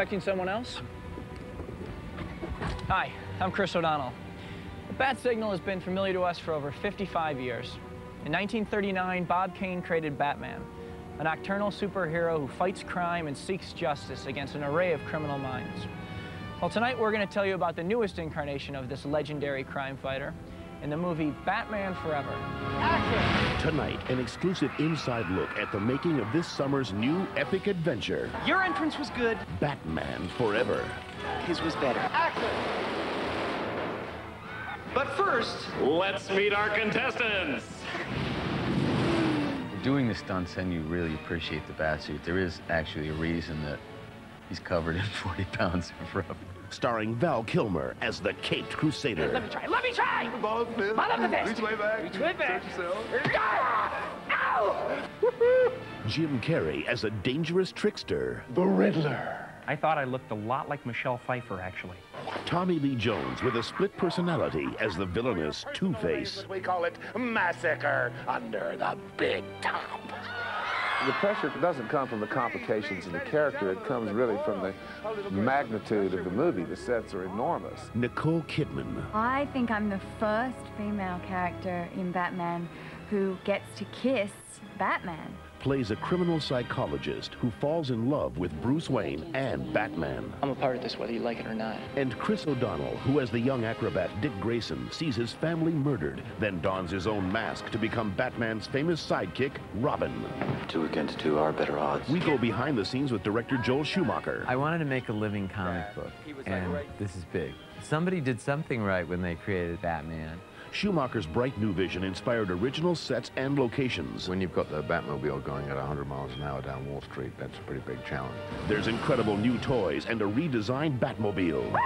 Expecting someone else? Hi, I'm Chris O'Donnell. The bat signal has been familiar to us for over 55 years. In 1939, Bob Kane created Batman, a nocturnal superhero who fights crime and seeks justice against an array of criminal minds. Well, tonight we're going to tell you about the newest incarnation of this legendary crime fighter in the movie Batman Forever. Action! Tonight, an exclusive inside look at the making of this summer's new epic adventure. Your entrance was good. Batman Forever. His was better. Action! But first, let's meet our contestants. Doing the stunts, and you really appreciate the bat suit. There is actually a reason that he's covered in 40 pounds of rubber. Starring Val Kilmer as the Caped Crusader. Let me try, let me try! The ball, Smith. I love the fist. Reach way back. Reach way back. Search yourself. Ow! Jim Carrey as a dangerous trickster. The Riddler. I thought I looked a lot like Michelle Pfeiffer, actually. Tommy Lee Jones with a split personality as the villainous Two-Face. We call it Massacre under the Big Top. The pressure doesn't come from the complications of the character. It comes really from the magnitude of the movie. The sets are enormous. Nicole Kidman. I think I'm the first female character in Batman who gets to kiss Batman. Plays a criminal psychologist who falls in love with Bruce Wayne and Batman. I'm a part of this whether you like it or not. And Chris O'Donnell, who as the young acrobat Dick Grayson sees his family murdered, then dons his own mask to become Batman's famous sidekick, Robin. 2 against 2 are better odds. We go behind the scenes with director Joel Schumacher. I wanted to make a living comic book, and this is big. Somebody did something right when they created Batman. Schumacher's bright new vision inspired original sets and locations. When you've got the Batmobile going at 100 miles an hour down Wall Street, that's a pretty big challenge. There's incredible new toys and a redesigned Batmobile.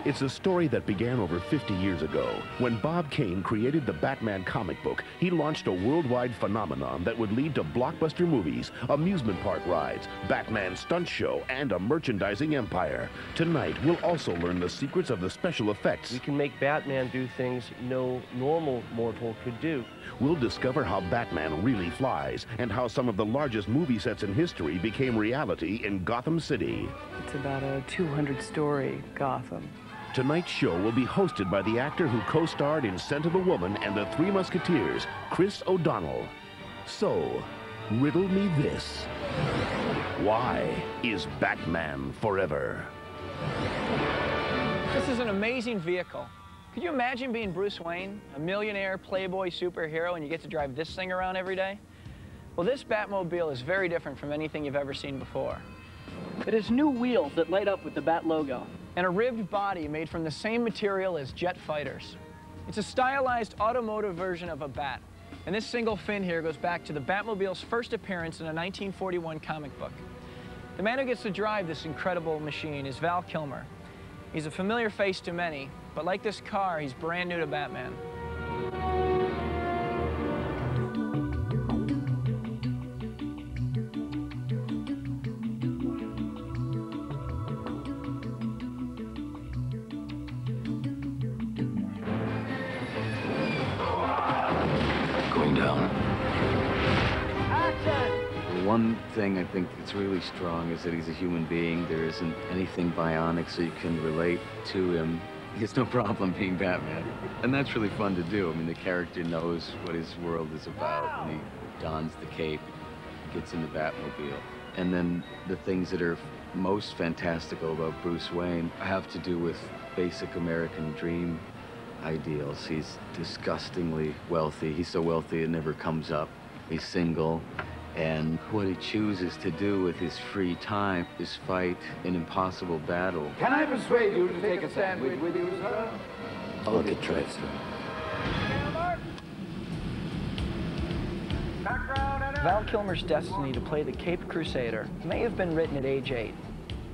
It's a story that began over 50 years ago. When Bob Kane created the Batman comic book, he launched a worldwide phenomenon that would lead to blockbuster movies, amusement park rides, Batman stunt show, and a merchandising empire. Tonight, we'll also learn the secrets of the special effects. We can make Batman do things no normal mortal could do. We'll discover how Batman really flies and how some of the largest movie sets in history became reality in Gotham City. It's about a 200-story Gotham. Tonight's show will be hosted by the actor who co-starred in Scent of a Woman and The Three Musketeers, Chris O'Donnell. So, riddle me this. Why is Batman Forever? This is an amazing vehicle. Could you imagine being Bruce Wayne, a millionaire playboy superhero, and you get to drive this thing around every day? Well, this Batmobile is very different from anything you've ever seen before. It has new wheels that light up with the Bat logo. And a ribbed body made from the same material as jet fighters. It's a stylized automotive version of a bat. And this single fin here goes back to the Batmobile's first appearance in a 1941 comic book. The man who gets to drive this incredible machine is Val Kilmer. He's a familiar face to many, but like this car, he's brand new to Batman. One thing I think that's really strong is that he's a human being. There isn't anything bionic, so you can relate to him. He has no problem being Batman. And that's really fun to do. I mean, the character knows what his world is about when he dons the cape, gets in the Batmobile. And then the things that are most fantastical about Bruce Wayne have to do with basic American dream ideals. He's disgustingly wealthy. He's so wealthy it never comes up. He's single. And what he chooses to do with his free time is fight an impossible battle. Can I persuade you to take a sandwich with you, sir? I'll get tried, sir. Val Kilmer's destiny to play the Caped Crusader may have been written at age 8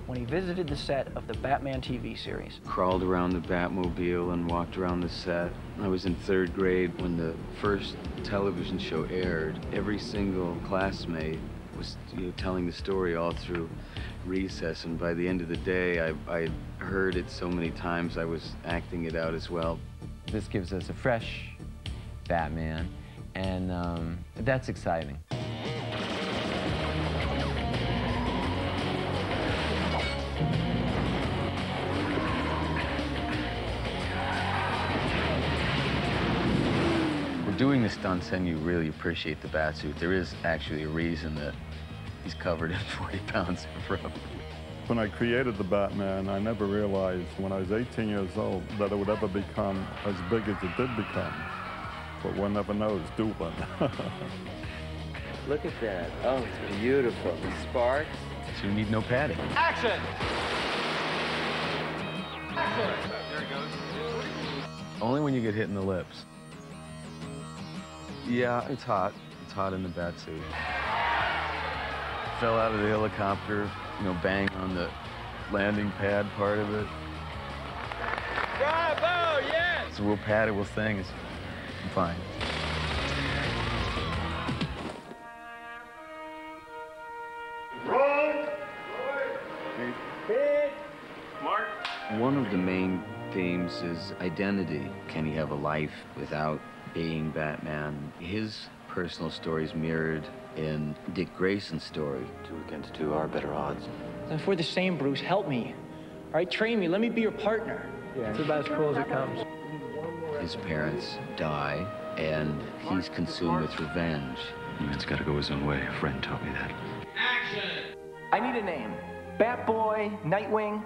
when he visited the set of the Batman TV series. Crawled around the Batmobile and walked around the set. I was in 3rd grade when the first television show aired. Every single classmate was telling the story all through recess, and by the end of the day, I heard it so many times I was acting it out as well. This gives us a fresh Batman, and that's exciting. doing the stunts, then you really appreciate the bat suit. There is actually a reason that he's covered in 40 pounds of rubber. When I created the Batman, I never realized when I was 18 years old that it would ever become as big as it did become. But one never knows, do one? Look at that. Oh, it's beautiful. The sparks. So you need no padding. Action! There it goes. Only when you get hit in the lips. Yeah, it's hot. It's hot in the bat suit. Fell out of the helicopter, you know, bang on the landing pad part of it. Bravo, yes! It's a real paddable thing. It's fine. Mark. One of the main themes is identity. Can he have a life without being Batman? His personal story is mirrored in Dick Grayson's story. 2 against 2 are better odds. If we're the same, Bruce, help me. All right, train me. Let me be your partner. Yeah, it's about as cool as it comes. His parents die, and he's consumed with revenge. It's got to go his own way. A friend taught me that. I need a name. Batboy, Nightwing.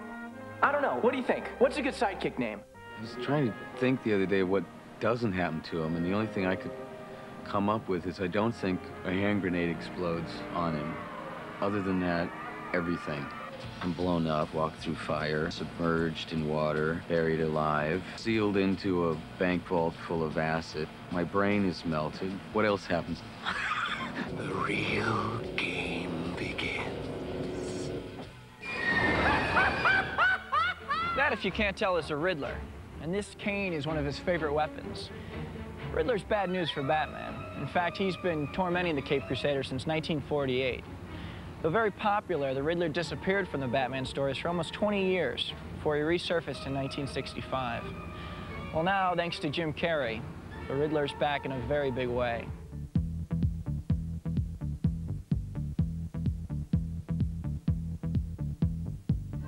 I don't know. What do you think? What's a good sidekick name? I was trying to think the other day what doesn't happen to him, and the only thing I could come up with is I don't think a hand grenade explodes on him. Other than that, everything. I'm blown up, walked through fire, submerged in water, buried alive, sealed into a bank vault full of acid. My brain is melted. What else happens? The real game begins. That, if you can't tell, is a Riddler. And this cane is one of his favorite weapons. Riddler's bad news for Batman. In fact, he's been tormenting the Caped Crusader since 1948. Though very popular, the Riddler disappeared from the Batman stories for almost 20 years before he resurfaced in 1965. Well, now, thanks to Jim Carrey, the Riddler's back in a very big way.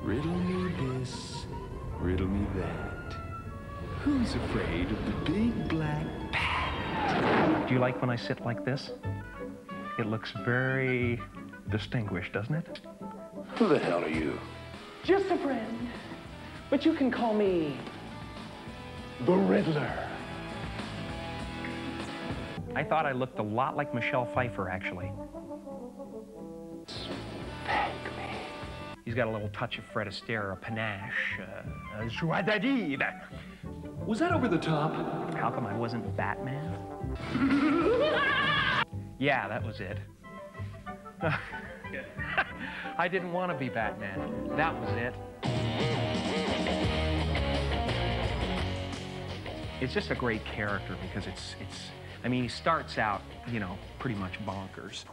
Riddle me this, riddle me that. Who's afraid of the big black bat? Do you like when I sit like this? It looks very distinguished, doesn't it? Who the hell are you? Just a friend. But you can call me The Riddler. I thought I looked a lot like Michelle Pfeiffer, actually. Spank me. He's got a little touch of Fred Astaire, a panache, a joie de vivre. Was that over the top? How come I wasn't Batman? Yeah, that was it. I didn't want to be Batman. That was it. It's just a great character because I mean, he starts out, you know, pretty much bonkers.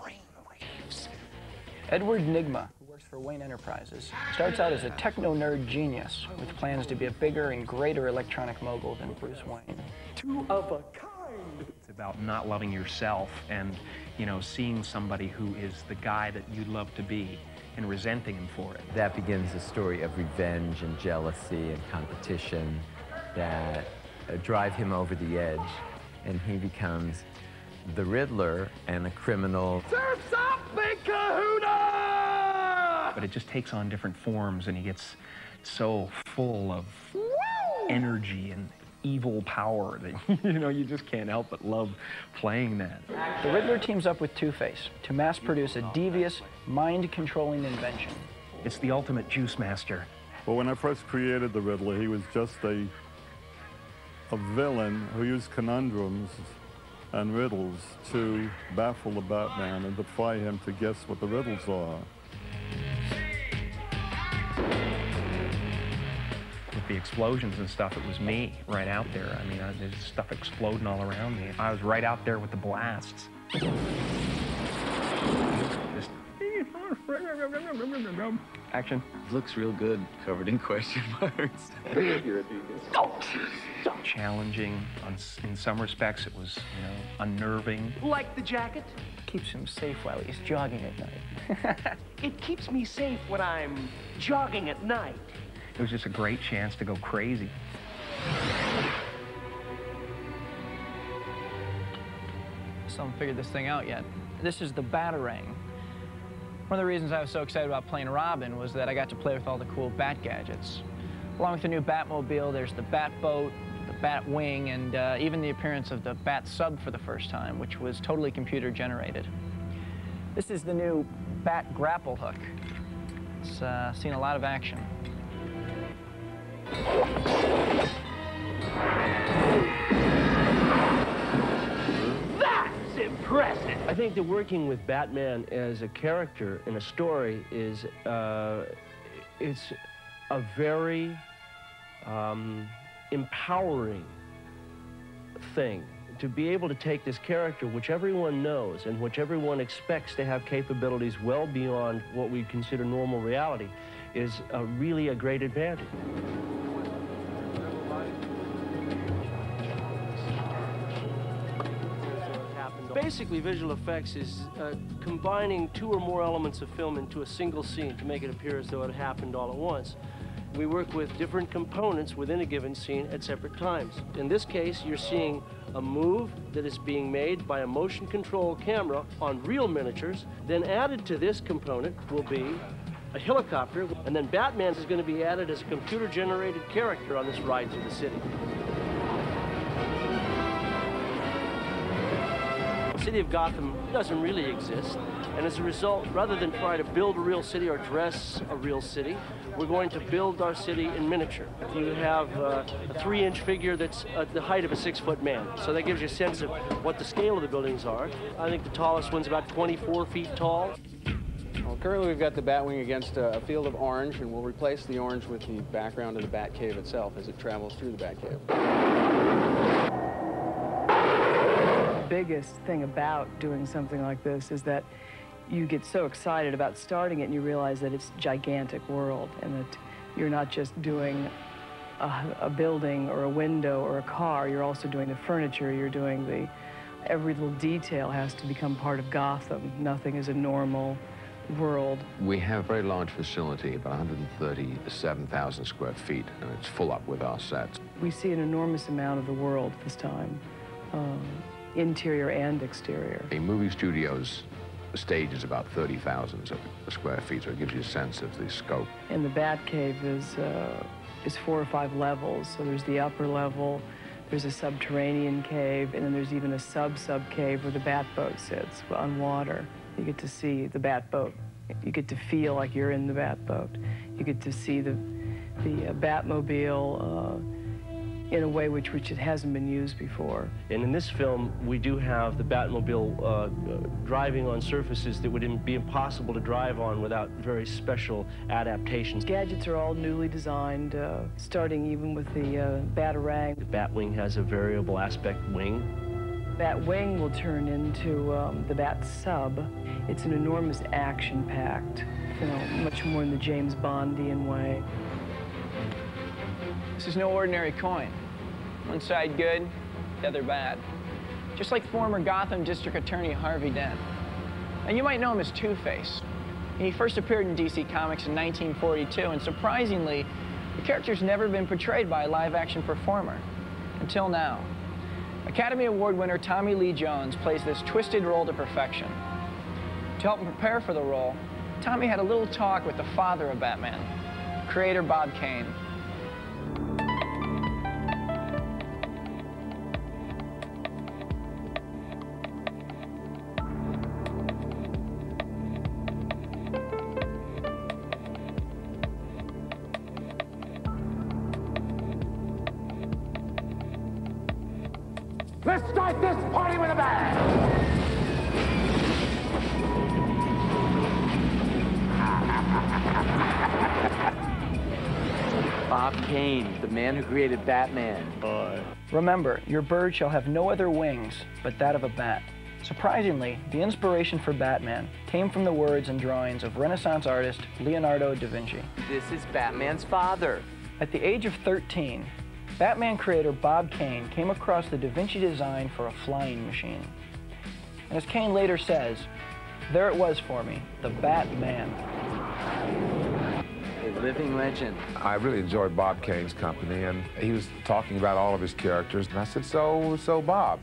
Edward Nygma, who works for Wayne Enterprises, starts out as a techno-nerd genius with plans to be a bigger and greater electronic mogul than Bruce Wayne. Two of a kind. It's about not loving yourself and, you know, seeing somebody who is the guy that you'd love to be and resenting him for it. That begins a story of revenge and jealousy and competition that drive him over the edge, and he becomes the Riddler and a criminal. Surf's up, big kahuna! But it just takes on different forms, and he gets so full of energy and evil power that, you know, you just can't help but love playing that. The Riddler teams up with Two-Face to mass-produce a devious, mind-controlling invention. It's the ultimate juice master. Well, when I first created the Riddler, he was just a villain who used conundrums and riddles to baffle the Batman and defy him to guess what the riddles are. With the explosions and stuff, it was me right out there. I mean, there's stuff exploding all around me. I was right out there with the blasts. Just action. Looks real good, covered in question marks. Challenging. In some respects, it was, you know, unnerving. like the jacket. Keeps him safe while he's jogging at night. It keeps me safe when I'm jogging at night. It was just a great chance to go crazy. still haven't figured this thing out yet. This is the Batarang. One of the reasons I was so excited about playing Robin was that I got to play with all the cool Bat gadgets. Along with the new Batmobile, there's the Bat Boat, the Bat Wing, and even the appearance of the Bat Sub for the first time, which was totally computer generated. This is the new Bat Grapple Hook. It's seen a lot of action. That's impressive! I think that working with Batman as a character in a story is, it's a very empowering thing. To be able to take this character, which everyone knows and which everyone expects to have capabilities well beyond what we consider normal reality, is really a great advantage. Basically, visual effects is combining two or more elements of film into a single scene to make it appear as though it happened all at once. We work with different components within a given scene at separate times. In this case, you're seeing a move that is being made by a motion control camera on real miniatures. Then added to this component will be a helicopter, and then Batman is going to be added as a computer-generated character on this ride through the city. The city of Gotham doesn't really exist, and as a result, rather than try to build a real city or dress a real city, we're going to build our city in miniature. You have a 3-inch figure that's at the height of a 6-foot man, so that gives you a sense of what the scale of the buildings are. I think the tallest one's about 24 feet tall. Well, currently we've got the Batwing against a field of orange, and we'll replace the orange with the background of the Batcave itself as it travels through the Batcave. The biggest thing about doing something like this is that you get so excited about starting it and you realize that it's a gigantic world and that you're not just doing a building or a window or a car, you're also doing the furniture, you're doing every little detail has to become part of Gotham. Nothing is a normal world. We have a very large facility, about 137,000 square feet, and it's full up with our sets. We see an enormous amount of the world this time, interior and exterior. A movie studio's stage is about 30,000 square feet, so it gives you a sense of the scope. And the Batcave is 4 or 5 levels. So there's the upper level, there's a subterranean cave, and then there's even a sub-sub cave where the Batboat sits on water. You get to see the Batboat. You get to feel like you're in the Batboat. You get to see the Batmobile in a way which it hasn't been used before. And in this film, we do have the Batmobile driving on surfaces that would be impossible to drive on without very special adaptations. Gadgets are all newly designed, starting even with the Batarang. The Batwing has a variable aspect wing. That wing will turn into the Bat Sub. It's an enormous action-packed, much more in the James Bondian way. This is no ordinary coin. One side good, the other bad. Just like former Gotham District Attorney Harvey Dent. And you might know him as Two-Face. He first appeared in DC Comics in 1942, and surprisingly, the character's never been portrayed by a live-action performer, until now. Academy Award winner Tommy Lee Jones plays this twisted role to perfection. To help him prepare for the role, Tommy had a little talk with the father of Batman, creator Bob Kane. Let's start this party with a bang! Bob Kane, the man who created Batman. Remember, your bird shall have no other wings but that of a bat. Surprisingly, the inspiration for Batman came from the words and drawings of Renaissance artist Leonardo da Vinci. This is Batman's father. At the age of 13, Batman creator Bob Kane came across the Da Vinci design for a flying machine. And as Kane later says, there it was for me, the Batman. A living legend. I really enjoyed Bob Kane's company, and he was talking about all of his characters, and I said, so Bob,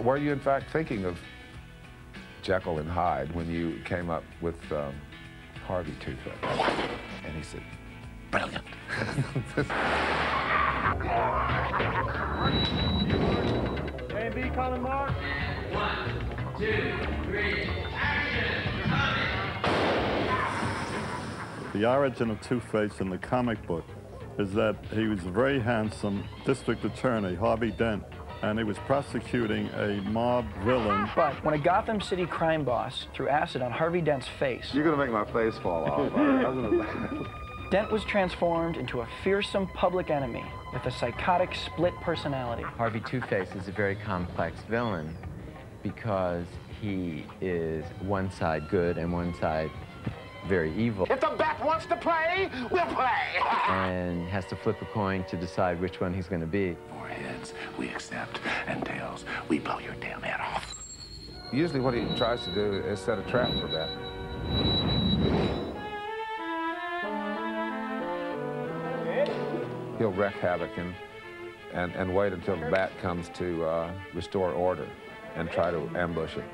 Were you, in fact, thinking of Jekyll and Hyde when you came up with Harvey Two-Face? And he said, brilliant. A and B, calling mark. 1, 2, 3, action! The origin of Two-Face in the comic book is that he was a very handsome district attorney, Harvey Dent, and he was prosecuting a mob villain. But when a Gotham City crime boss threw acid on Harvey Dent's face... You're going to make my face fall off. Dent was transformed into a fearsome public enemy with a psychotic split personality. Harvey Two-Face is a very complex villain because he is one side good and one side very evil. If the bat wants to play, we'll play. And has to flip a coin to decide which one he's going to be. For heads, we accept, and tails, we blow your damn head off. Usually what he tries to do is set a trap for Batman. He'll wreak havoc and wait until the bat comes to restore order and try to ambush it.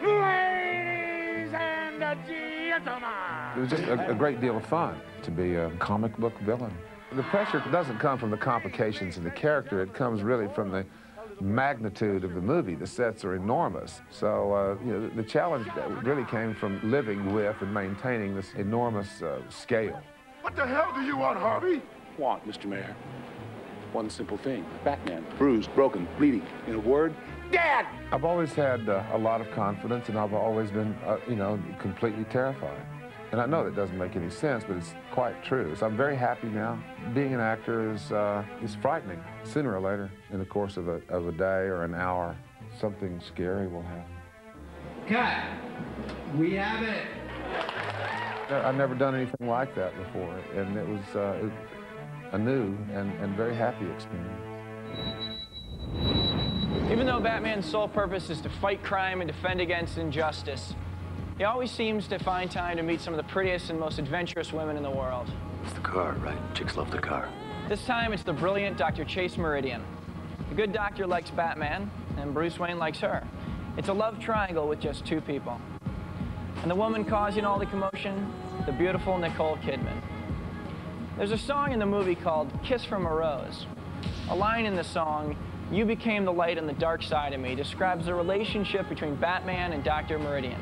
Ladies and gentlemen. It was just a great deal of fun to be a comic book villain. The pressure doesn't come from the complications in the character. It comes really from the magnitude of the movie. The sets are enormous. So, you know, the challenge really came from living with and maintaining this enormous scale. What the hell do you want, Harvey? Want, Mr. Mayor? One simple thing. Batman. Bruised, broken, bleeding. In a word, Dad! I've always had a lot of confidence, and I've always been, you know, completely terrified. And I know that doesn't make any sense, but it's quite true. So I'm very happy now. Being an actor is frightening. Sooner or later, in the course of a day or an hour, something scary will happen. Cut. We have it. I've never done anything like that before, and it was a new and very happy experience. Even though Batman's sole purpose is to fight crime and defend against injustice, he always seems to find time to meet some of the prettiest and most adventurous women in the world. It's the car, right? Chicks love the car. This time, it's the brilliant Dr. Chase Meridian. The good doctor likes Batman, and Bruce Wayne likes her. It's a love triangle with just two people. And the woman causing all the commotion, the beautiful Nicole Kidman. There's a song in the movie called Kiss from a Rose. A line in the song, "You became the light on the dark side of me," describes the relationship between Batman and Dr. Meridian.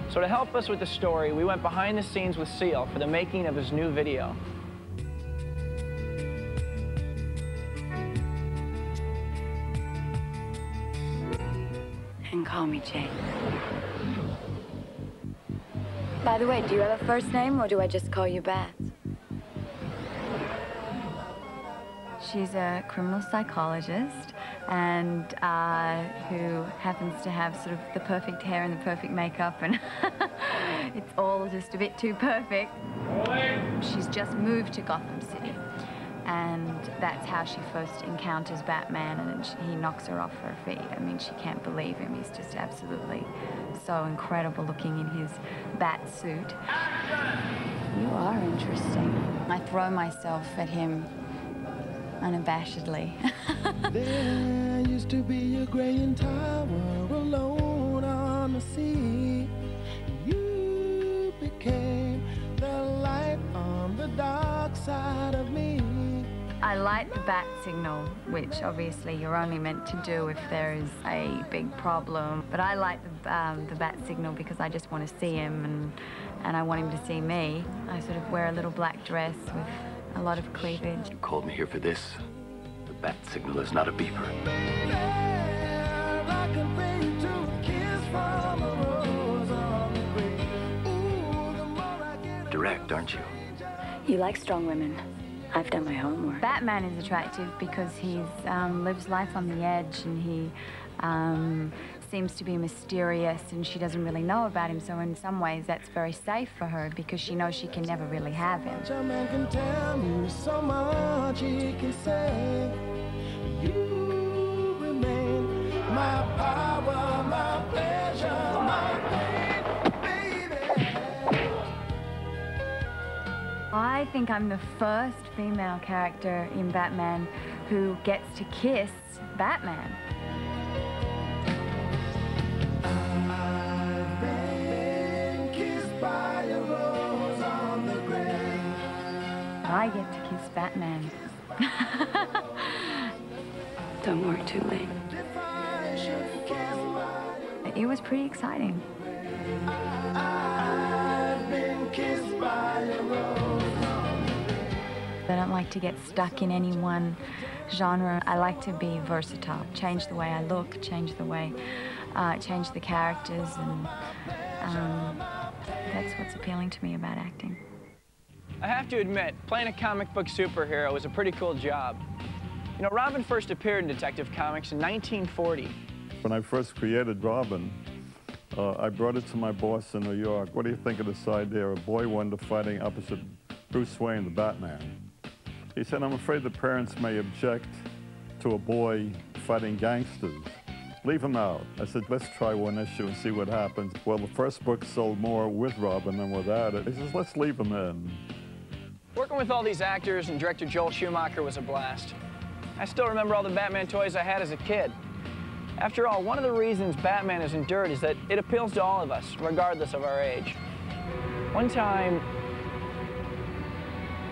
So to help us with the story, we went behind the scenes with Seal for the making of his new video. And call me Jane. By the way, do you have a first name, or do I just call you Bats? She's a criminal psychologist and who happens to have sort of the perfect hair and the perfect makeup, and it's all just a bit too perfect. She's just moved to Gotham City, and that's how she first encounters Batman, and he knocks her off her feet. I mean, she can't believe him. He's just absolutely so incredible looking in his bat suit. You are interesting. I throw myself at him unabashedly. There used to be a graying tower alone on the sea. You became the light on the dark side of me. I light the bat signal, which obviously you're only meant to do if there is a big problem. But I light the bat signal because I just want to see him, and I want him to see me. I sort of wear a little black dress with a lot of cleavage. You called me here for this. The bat signal is not a beeper. Direct, aren't you? You like strong women. I've done my homework. Batman is attractive because he lives life on the edge, and he seems to be mysterious, and she doesn't really know about him. So in some ways, that's very safe for her because she knows she can never really have him. A man can tell me so much he can say. You remain my power, my pleasure, my pain, baby. I think I'm the first female character in Batman who gets to kiss Batman. I've been kissed by a rose on the grave. I get to kiss Batman. Don't worry too late. It was pretty exciting. I've been kissed by a rose. I don't like to get stuck in any one genre. I like to be versatile, change the way I look, change the way, change the characters, and that's what's appealing to me about acting. I have to admit, playing a comic book superhero was a pretty cool job. You know, Robin first appeared in Detective Comics in 1940. When I first created Robin, I brought it to my boss in New York. What do you think of this idea? A boy wonder fighting opposite Bruce Wayne, the Batman. He said, I'm afraid the parents may object to a boy fighting gangsters. Leave him out. I said, let's try one issue and see what happens. Well, the first book sold more with Robin than without it. He says, let's leave him in. Working with all these actors and director Joel Schumacher was a blast. I still remember all the Batman toys I had as a kid. After all, one of the reasons Batman has endured is that it appeals to all of us, regardless of our age. One time...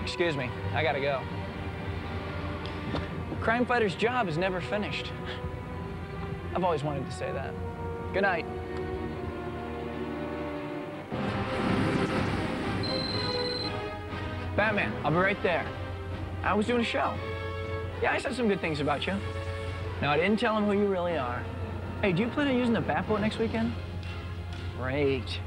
Excuse me, I gotta go. The crime fighter's job is never finished. I've always wanted to say that. Good night. Batman, I'll be right there. I was doing a show. Yeah, I said some good things about you. No, I didn't tell him who you really are. Hey, do you plan on using the Batboat next weekend? Great.